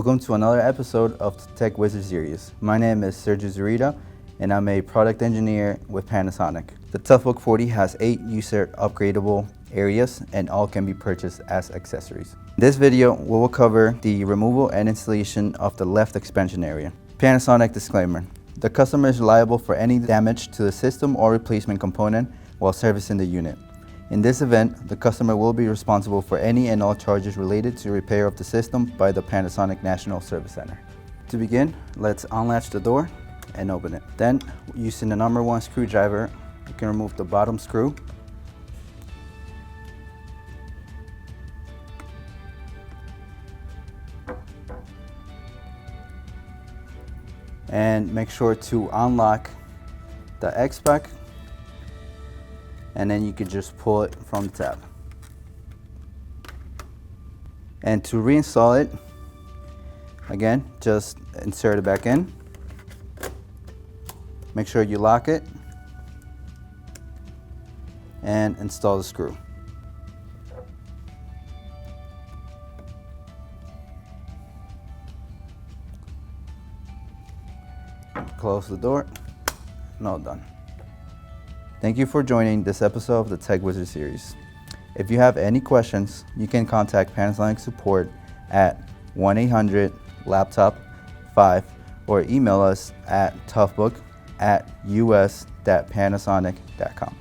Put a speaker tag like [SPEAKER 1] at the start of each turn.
[SPEAKER 1] Welcome to another episode of the Tech Wizard series. My name is Sergio Zurita, and I'm a product engineer with Panasonic. The TOUGHBOOK 40 has 8 user upgradable areas, and all can be purchased as accessories. In this video, we will cover the removal and installation of the left expansion area. Panasonic disclaimer: the customer is liable for any damage to the system or replacement component while servicing the unit. In this event, the customer will be responsible for any and all charges related to repair of the system by the Panasonic National Service Center. To begin, let's unlatch the door and open it. Then, using the number 1 screwdriver, you can remove the bottom screw. And make sure to unlock the xPAK, and then you can just pull it from the tab. And to reinstall it, again, just insert it back in. Make sure you lock it and install the screw. Close the door, and all done. Thank you for joining this episode of the Tech Wizard series. If you have any questions, you can contact Panasonic support at 1-800-LAPTOP-5 or email us at toughbook@us.panasonic.com.